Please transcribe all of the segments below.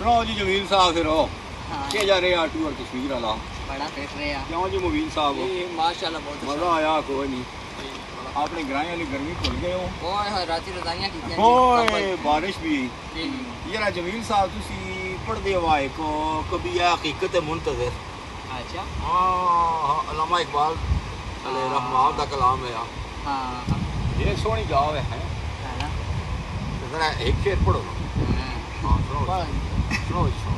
سناؤ جی جمیل صاحب پھر ہو ہاں کیا جا رہے ہیں ٹور کشمیر والا بڑا فٹ رہے ہیں کیوں جی مبین صاحب ماشاء اللہ بہت مزہ آیا کوئی نہیں آپ نے گرائیں والی گرمی بھول گئے ہو اوہ راتی رضائیاں کی اوئے بارش بھی جی یار جمیل صاحب تسی پڑھتے ہو آئے کو کبھی یہ حقیقت منتظر اچھا ہاں علامہ اقبال علیہ رحمہ کا کلام ہے ہاں یہ سونی گاؤ ہے ذرا ایک شعر پڑھو ہاں سنو سنو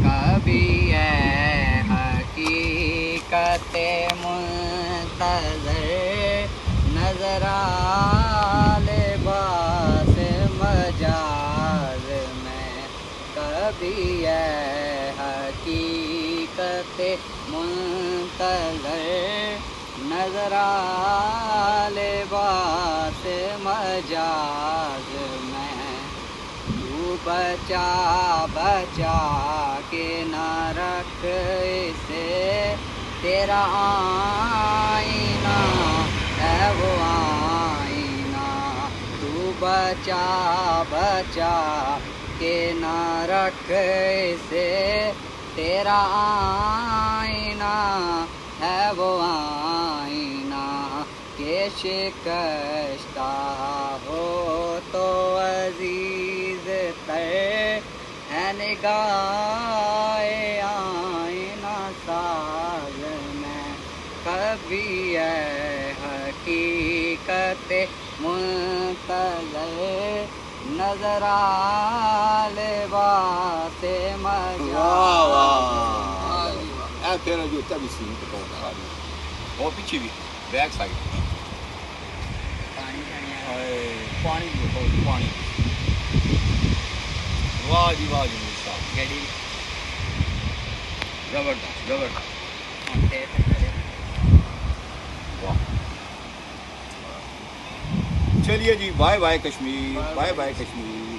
کبھی ہے حقیقت منتظر نظر لباس مجاز میں کبھی ہے حقیقت منتظر نظر لباس مجاز میں تو بچا بچا کے نہ رکھ اسے تیرا آئینہ ہے وہ آئینہ تو بچا بچا کے نہ رکھ اسے تیرا آئینہ ہے وہ آئینہ کہ شکستہ ہو تو عزیز تر ہے نگاہ آئینہ ساز میں کبھی ہے حقیقت منتظر نظر لباس مجاز اے پھر جو تبھی سین کو وہ پیچھے بھی بیک سائڈ پانی پانی واہ جی جمیل صاحب گڑی زبردست زبردست واہ چلیے جی bye bye Kashmir bye bye Kashmir